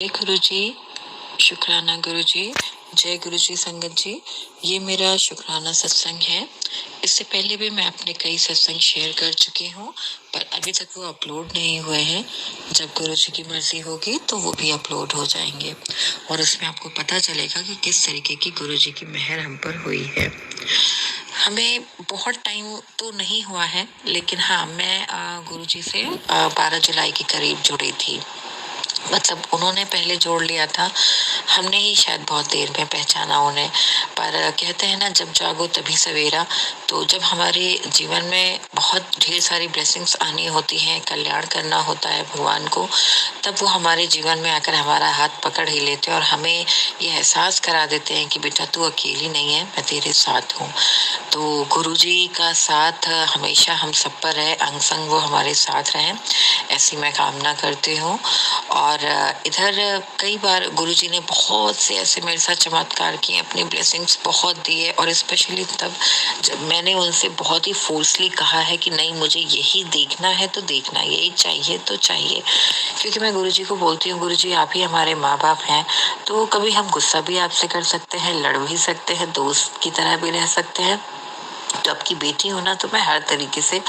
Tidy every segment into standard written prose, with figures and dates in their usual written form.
जय गुरु जी, शुक्राना गुरु जी। जय गुरु जी संगत जी। ये मेरा शुक्राना सत्संग है। इससे पहले भी मैं अपने कई सत्संग शेयर कर चुकी हूँ, पर अभी तक वो अपलोड नहीं हुए हैं। जब गुरु जी की मर्जी होगी तो वो भी अपलोड हो जाएंगे और उसमें आपको पता चलेगा कि किस तरीके की गुरु जी की मेहर हम पर हुई है। हमें बहुत टाइम तो नहीं हुआ है, लेकिन हाँ, मैं गुरु जी से 12 जुलाई के करीब जुड़ी थी। मतलब उन्होंने पहले जोड़ लिया था, हमने ही शायद बहुत देर में पहचाना उन्हें। पर कहते हैं ना, जब जागो तभी सवेरा। तो जब हमारे जीवन में बहुत ढेर सारी ब्लेसिंग्स आनी होती हैं, कल्याण करना होता है भगवान को, तब वो हमारे जीवन में आकर हमारा हाथ पकड़ ही लेते हैं और हमें ये एहसास करा देते हैं कि बेटा तू अकेली नहीं है, मैं तेरे साथ हूँ। तो गुरु जी का साथ हमेशा हम सब पर है, अंग संग वो हमारे साथ रहें, ऐसी मैं कामना करती हूँ। और इधर कई बार गुरुजी ने बहुत से ऐसे मेरे साथ चमत्कार किए, अपनी ब्लेसिंग्स बहुत दिए, और स्पेशली तब जब मैंने उनसे बहुत ही फोर्सली कहा है कि नहीं, मुझे यही देखना है तो देखना, यही चाहिए तो चाहिए। क्योंकि मैं गुरुजी को बोलती हूँ, गुरुजी आप ही हमारे माँ बाप हैं, तो कभी हम गुस्सा भी आपसे कर सकते हैं, लड़ भी सकते हैं, दोस्त की तरह भी रह सकते हैं। तो आपकी बेटी हो ना, तो मैं हर तरीके से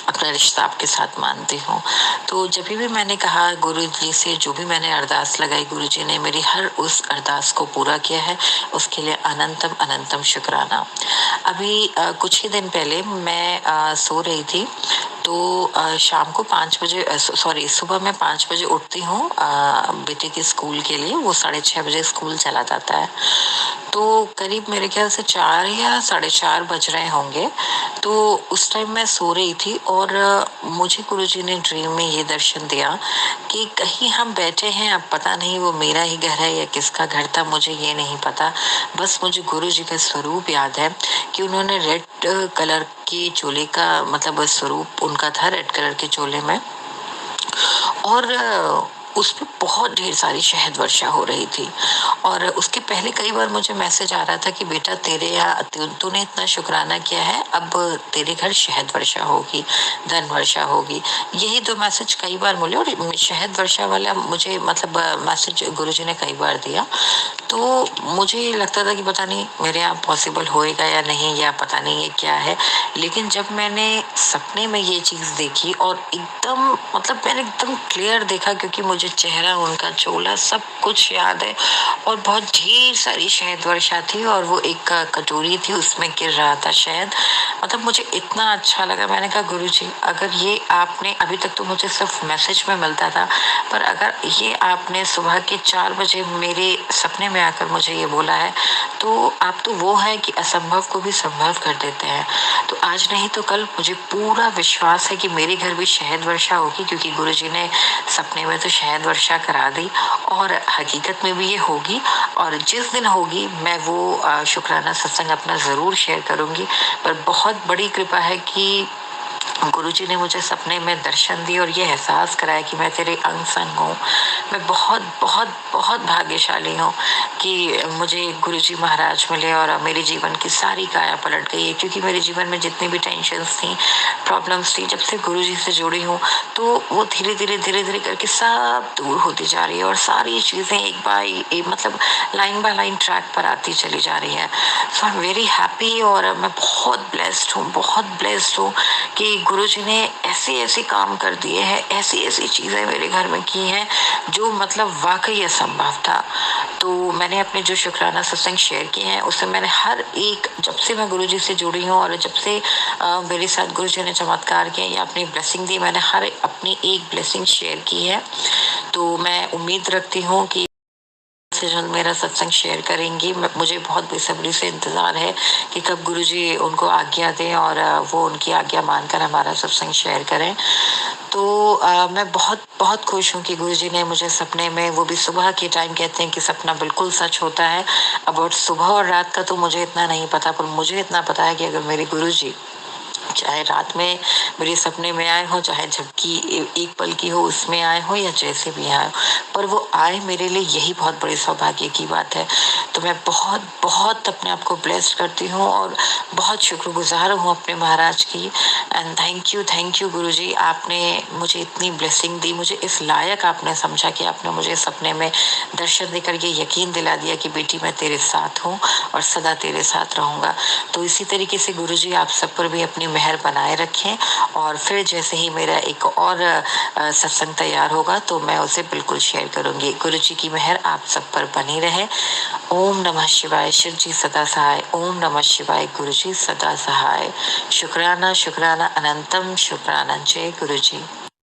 अपना रिश्ता आपके साथ मानती हूँ। तो जब भी मैंने कहा गुरु जी से, जो भी मैंने अरदास लगाई, गुरु जी ने मेरी हर उस अरदास को पूरा किया है, उसके लिए अनंतम अनंतम शुक्राना। अभी कुछ ही दिन पहले मैं सो रही थी, तो शाम को 5 बजे, सॉरी, सुबह में 5 बजे उठती हूँ बेटे के स्कूल के लिए। वो 6:30 बजे स्कूल चला जाता है। तो करीब मेरे ख्याल से 4 या 4:30 बज रहे होंगे। तो उस टाइम मैं सो रही थी और मुझे गुरुजी ने ड्रीम में ये दर्शन दिया कि कहीं हम बैठे हैं, अब पता नहीं वो मेरा ही घर है या किसका घर था, मुझे ये नहीं पता। बस मुझे गुरुजी का स्वरूप याद है कि उन्होंने रेड कलर के चोले का, मतलब स्वरूप उनका था रेड कलर के चोले में, और उसमें बहुत ढेर सारी शहद वर्षा हो रही थी। और उसके पहले कई बार मुझे मैसेज आ रहा था कि बेटा तेरे यहाँ तूने इतना शुक्राना किया है, अब तेरे घर शहद वर्षा होगी, धन वर्षा होगी। यही 2 मैसेज कई बार मिले, और शहद वर्षा वाला मुझे मतलब मैसेज गुरुजी ने कई बार दिया। तो मुझे लगता था कि पता नहीं मेरे यहाँ पॉसिबल होएगा या नहीं, या पता नहीं ये क्या है। लेकिन जब मैंने सपने में ये चीज देखी, और एकदम मतलब मैंने एकदम क्लियर देखा, क्योंकि मुझे चेहरा, उनका चोला, सब कुछ याद है, और बहुत ढेर सारी शहद वर्षा थी, और वो एक कटोरी थी, उसमें गिर रहा था शहद। मतलब मुझे इतना अच्छा लगा। मैंने कहा गुरुजी, अगर ये आपने, अभी तक तो मुझे सिर्फ मैसेज में मिलता था, पर अगर ये आपने सुबह के 4 बजे मेरे सपने में आकर मुझे ये बोला है, तो आप तो वो है कि असंभव को भी संभव कर देते हैं। तो आज नहीं तो कल मुझे पूरा विश्वास है कि मेरे घर भी शहद वर्षा होगी, क्योंकि गुरुजी ने सपने में तो शहद वर्षा करा दी, और हकीकत में भी ये होगी। और जिस दिन होगी, मैं वो शुक्राना सत्संग अपना जरूर शेयर करूंगी। पर बहुत बड़ी कृपा है कि गुरुजी ने मुझे सपने में दर्शन दिए और ये एहसास कराया कि मैं तेरे अंग संग हूँ। मैं बहुत बहुत बहुत भाग्यशाली हूँ कि मुझे गुरुजी महाराज मिले और मेरे जीवन की सारी काया पलट गई है। क्योंकि मेरे जीवन में जितनी भी टेंशन्स थी, प्रॉब्लम्स थी, जब से गुरुजी से जुड़ी हूँ, तो वो धीरे धीरे करके सब दूर होती जा रही है, और सारी चीजें एक बाय एक, मतलब लाइन बाय लाइन ट्रैक पर आती चली जा रही है। सो आई एम वेरी हैप्पी, और मैं बहुत ब्लेस्ड हूँ, बहुत ब्लेस्ड हूँ कि गुरुजी ने ऐसे ऐसे काम कर दिए हैं, ऐसी ऐसी चीजें मेरे घर में की हैं जो मतलब वाकई असंभव था। तो मैंने अपने जो शुक्राना सत्संग शेयर किए हैं, उससे मैंने हर एक, जब से मैं गुरुजी से जुड़ी हूँ और जब से मेरे साथ गुरुजी ने चमत्कार किए या अपनी ब्लेसिंग दी, मैंने हर अपनी एक ब्लेसिंग शेयर की है। तो मैं उम्मीद रखती हूँ कि से जल्द मेरा सत्संग शेयर करेंगी। मुझे बहुत बेसब्री से इंतजार है कि कब गुरुजी उनको आज्ञा दें और वो उनकी आज्ञा मानकर हमारा सत्संग शेयर करें। तो मैं बहुत बहुत खुश हूँ कि गुरुजी ने मुझे सपने में, वो भी सुबह के टाइम, कहते हैं कि सपना बिल्कुल सच होता है। अब सुबह और रात का तो मुझे इतना नहीं पता, पर मुझे इतना पता है कि अगर मेरे गुरुजी चाहे रात में मेरे सपने में आए हो, चाहे झपकी एक पल की हो उसमें आए हो, या जैसे भी आए हो, पर वो आए मेरे लिए यही बहुत बड़ी सौभाग्य की बात है। तो मैं बहुत बहुत अपने आप को ब्लेस्ड करती हूँ और बहुत शुक्रगुजार हूँ अपने महाराज की। एंड थैंक यू गुरुजी, आपने मुझे इतनी ब्लेसिंग दी, मुझे इस लायक आपने समझा कि आपने मुझे सपने में दर्शन देकर ये यकीन दिला दिया कि बेटी मैं तेरे साथ हूँ और सदा तेरे साथ रहूंगा। तो इसी तरीके से गुरुजी आप सब पर भी अपनी मेहर बनाए रखें, और फिर जैसे ही मेरा एक और सत्संग तैयार होगा तो मैं उसे बिल्कुल शेयर करूंगी। गुरुजी की मेहर आप सब पर बनी रहे। ओम नमः शिवाय। शिव जी सदा सहाय। ओम नमः शिवाय। गुरुजी सदा सहाय। शुक्राना शुक्राना अनंतम शुक्राना। जय गुरुजी।